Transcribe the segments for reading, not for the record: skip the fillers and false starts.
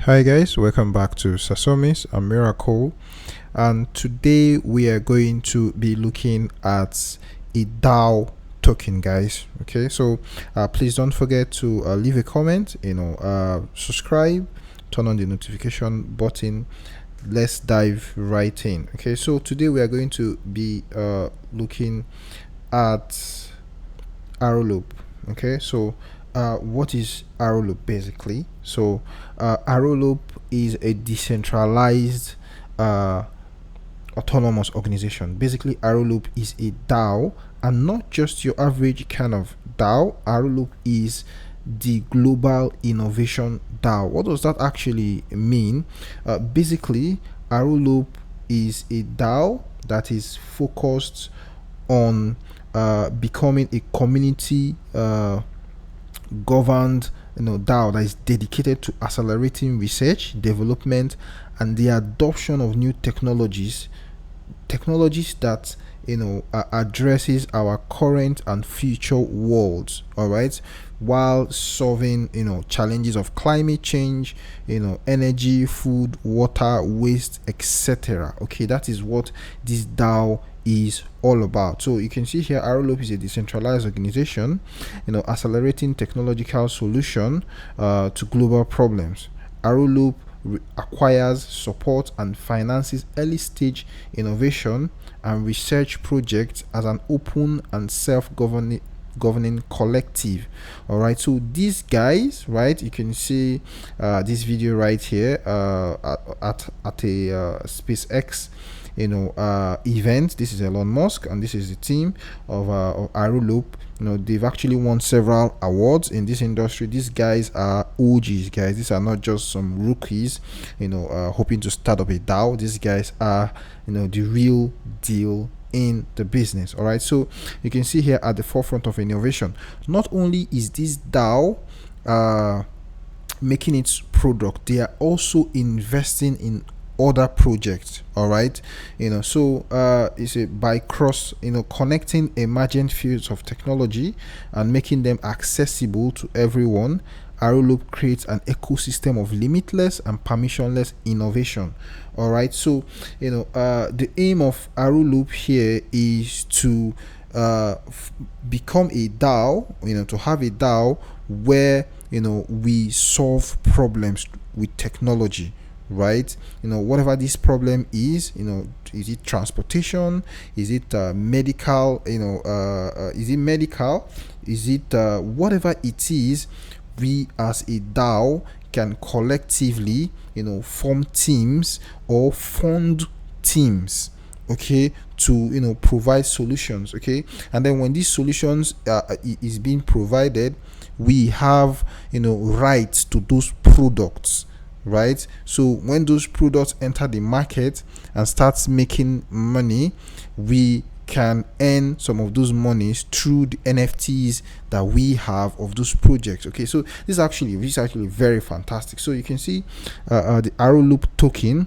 Hi guys, welcome back to Sasomis and Miracle, and today we are going to be looking at a DAO token, guys. Okay, so please don't forget to leave a comment, subscribe, turn on the notification button. Let's dive right in. Okay, so today we are going to be looking at Rloop. Okay, so what is Rloop basically? So Rloop is a decentralized autonomous organization. Basically, Rloop is a DAO, and not just your average kind of DAO. Rloop is the global innovation DAO. What does that actually mean? Basically, Rloop is a DAO that is focused on becoming a community governed DAO that is dedicated to accelerating research, development, and the adoption of new technologies that addresses our current and future worlds, all right, while solving challenges of climate change, energy, food, water, waste, etc. Okay, that is what this DAO is all about. So you can see here, Rloop is a decentralized organization accelerating technological solution to global problems. Rloop acquires, support, and finances early stage innovation and research projects as an open and self-governing collective. All right, so these guys, right, you can see this video right here at a SpaceX event. This is Elon Musk, and this is the team of Rloop. They've actually won several awards in this industry. These guys are OGs, guys. These are not just some rookies hoping to start up a DAO. These guys are the real deal in the business. All right, so you can see here at the forefront of innovation. Not only is this DAO making its product, they are also investing in other projects. All right, so it's by connecting emergent fields of technology and making them accessible to everyone. Rloop creates an ecosystem of limitless and permissionless innovation. All right, so the aim of Rloop here is to become a DAO, to have a DAO where we solve problems with technology, right? Whatever this problem is it transportation, is it medical, is it medical, is it whatever it is, we as a DAO can collectively form teams or fund teams, okay, to provide solutions. Okay, and then when these solutions is being provided, we have rights to those products, right? So when those products enter the market and starts making money, we can earn some of those monies through the NFTs that we have of those projects. Okay, so this is actually very fantastic. So you can see the Rloop token,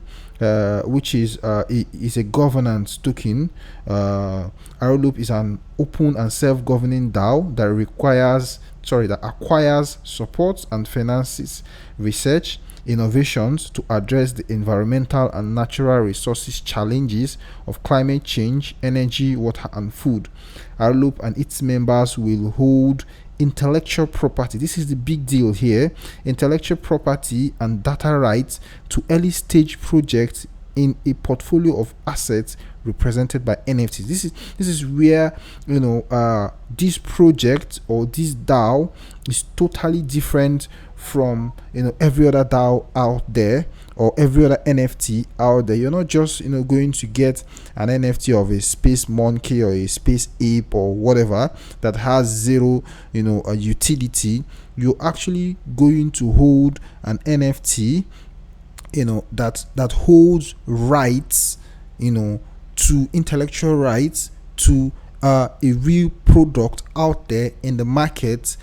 which is a governance token. Rloop is an open and self-governing DAO that acquires, supports, and finances research innovations to address the environmental and natural resources challenges of climate change, energy, water, and food. Rloop and its members will hold intellectual property. This is the big deal here. Intellectual property and data rights to early stage projects in a portfolio of assets represented by NFTs. This is where this project or this DAO is totally different from every other DAO out there or every other NFT out there. You're not just going to get an NFT of a space monkey or a space ape or whatever that has zero a utility. You're actually going to hold an NFT that holds rights to intellectual rights to a real product out there in the market,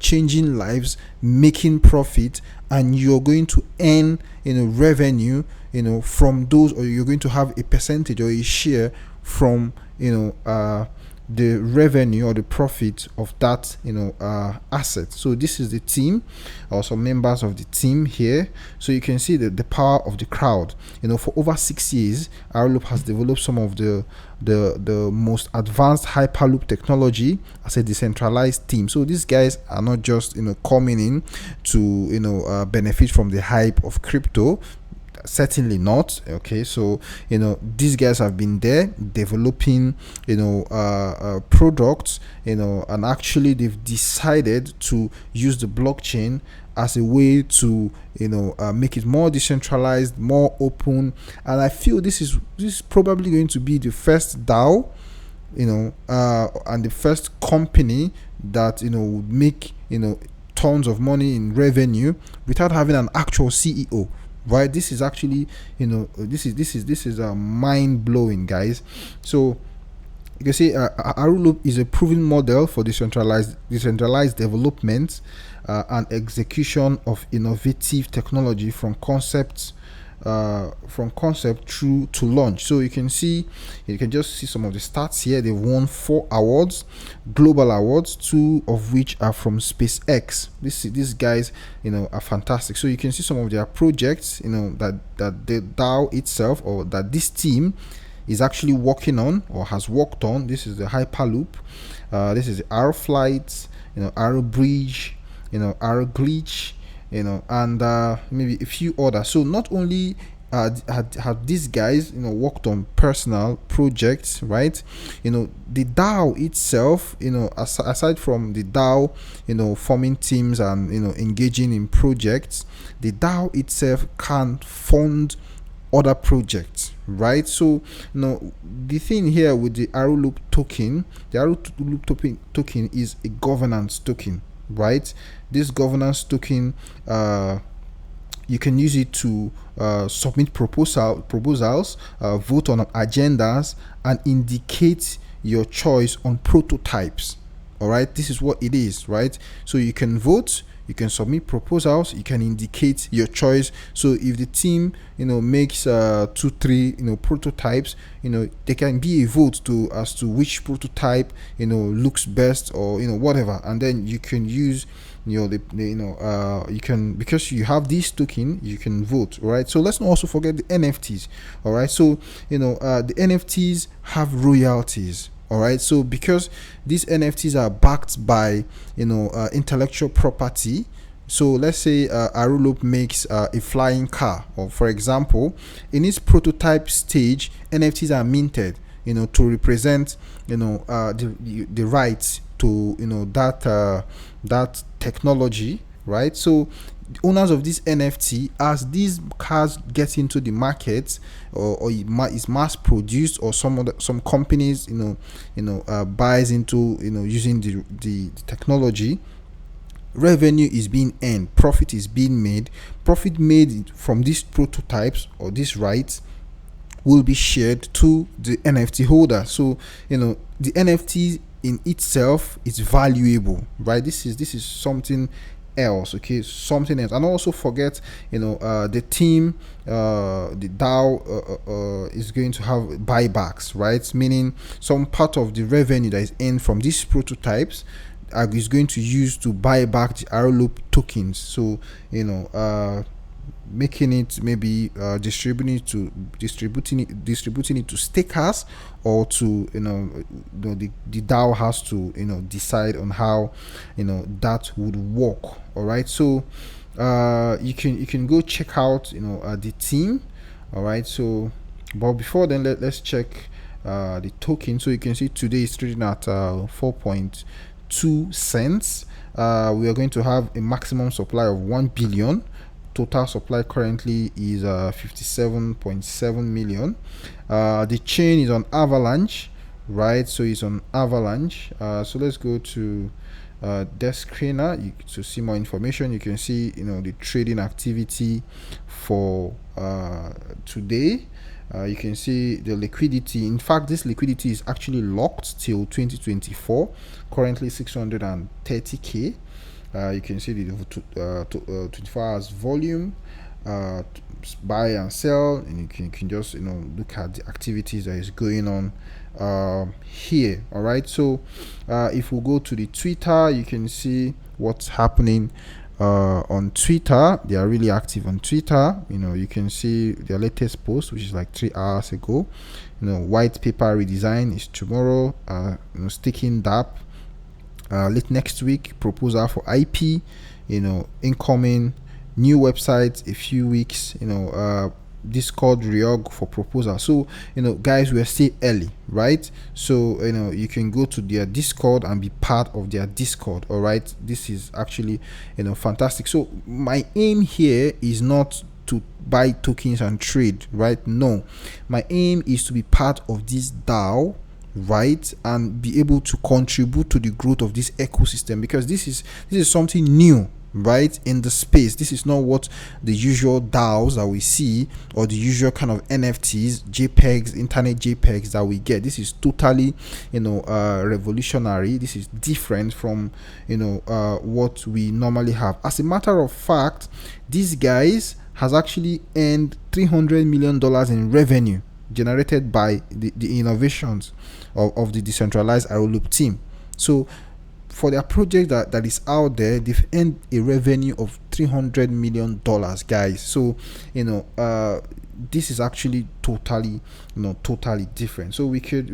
changing lives, making profit, and you're going to earn revenue from those, or you're going to have a percentage or a share from the revenue or the profit of that asset. So this is the team, or some members of the team here. So you can see the power of the crowd. For over 6 years, Rloop has developed some of the most advanced hyperloop technology as a decentralized team. So these guys are not just coming in to benefit from the hype of crypto. Certainly not. Okay, so these guys have been there developing products, and actually they've decided to use the blockchain as a way to make it more decentralized, more open. And I feel this is probably going to be the first DAO and the first company that would make tons of money in revenue without having an actual CEO. Right, this is actually this is mind blowing, guys. So you can see Rloop is a proven model for decentralized development and execution of innovative technology from concept through to launch. So you can just see some of the stats here. They've won 4 awards, global awards, 2 of which are from SpaceX. These guys are fantastic. So you can see some of their projects that the DAO itself, or that this team is actually working on or has worked on. This is the Hyperloop, this is the R Flight, R Bridge, R Glitch, and maybe a few others. So not only have these guys worked on personal projects, right? The DAO itself, aside from the DAO forming teams and engaging in projects, the DAO itself can fund other projects, right? So the thing here with the Rloop token, is a governance token, right? This governance token, you can use it to submit proposals, vote on agendas, and indicate your choice on prototypes. All right, this is what it is, right? So you can vote, you can submit proposals, you can indicate your choice. So if the team makes 2-3 prototypes, there can be a vote as to which prototype looks best, or whatever, and then you can use you can, because you have this token, you can vote. All right, so let's not also forget the NFTs. All right, so the NFTs have royalties. All right, so because these NFTs are backed by intellectual property. So let's say Rloop makes a flying car, or for example, in its prototype stage, NFTs are minted to represent the rights to that technology, right? So the owners of this NFT, as these cars get into the market, or is mass produced, or some companies buys into using the technology, revenue is being earned, profit is being made. Profit made from these prototypes or these rights will be shared to the NFT holder. So the NFT in itself is valuable, right? This is something else. Okay, something else. And also forget the team, the DAO is going to have buybacks, right? Meaning some part of the revenue that is earned from these prototypes is going to use to buy back the Rloop tokens. So making it, maybe distributing it to stakers, or to the DAO has to decide on how that would work. All right, so you can go check out the team. All right, so but before then, let's check the token. So you can see today it's trading at 4.2 cents. We are going to have a maximum supply of 1 billion. Total supply currently is 57.7 million. The chain is on Avalanche, right? So it's on Avalanche. So let's go to desk screener to see more information. You can see the trading activity for today. You can see the liquidity. In fact, this liquidity is actually locked till 2024, currently 630k. You can see the 24 hours volume. buy and sell, and you can just look at the activities that is going on here. All right, so if we go to the Twitter, you can see what's happening on Twitter. They are really active on Twitter. You can see their latest post, which is like 3 hours ago. White paper redesign is tomorrow. Staking DApp late next week. Proposal for IP. Incoming. New website a few weeks. Discord reorg for proposal. So guys, we're still early, right? So you can go to their Discord and be part of their Discord. All right, this is actually fantastic. So my aim here is not to buy tokens and trade, right? No, my aim is to be part of this DAO, right, and be able to contribute to the growth of this ecosystem, because this is something new, right, in the space. This is not what the usual DAOs that we see, or the usual kind of NFTs, JPEGs, internet JPEGs that we get. This is totally revolutionary. This is different from what we normally have. As a matter of fact, these guys has actually earned $300 million in revenue generated by the innovations of the decentralized Rloop team. So for their project that is out there, they've earned a revenue of $300 million, guys. So this is actually totally different. So we could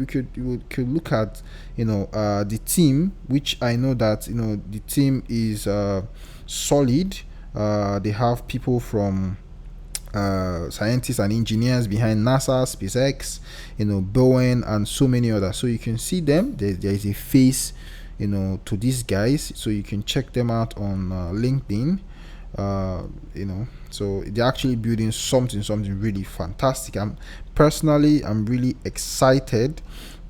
look at the team, which I know that the team is solid. They have people from scientists and engineers behind NASA, SpaceX, Boeing, and so many others. So you can see them. There is a face to these guys, so you can check them out on LinkedIn. So they're actually building something really fantastic. I'm really excited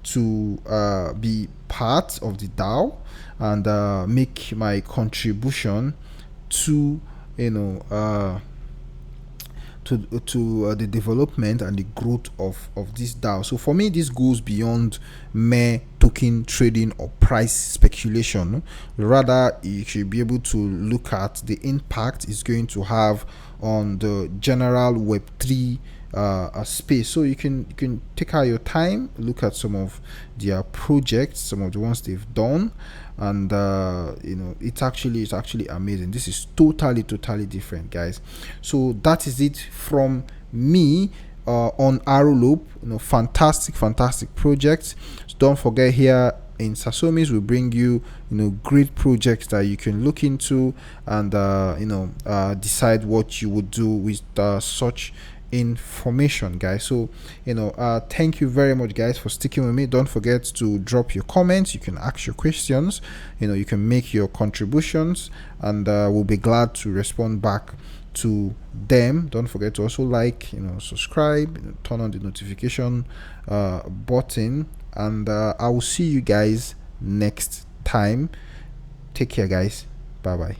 to be part of the DAO and make my contribution to the development and the growth of this DAO. So for me, this goes beyond mere token trading or price speculation. Rather, you should be able to look at the impact it's going to have on the general Web3 space. So you can take out your time, look at some of their projects, some of the ones they've done, and it's actually amazing. This is totally different, guys. So that is it from me on Rloop. Fantastic project. So don't forget, here in Sasomis we bring you great projects that you can look into and decide what you would do with such information, guys. So thank you very much, guys, for sticking with me. Don't forget to drop your comments. You can ask your questions, you can make your contributions, and we'll be glad to respond back to them. Don't forget to also like, subscribe, turn on the notification button, and I will see you guys next time. Take care, guys. Bye bye.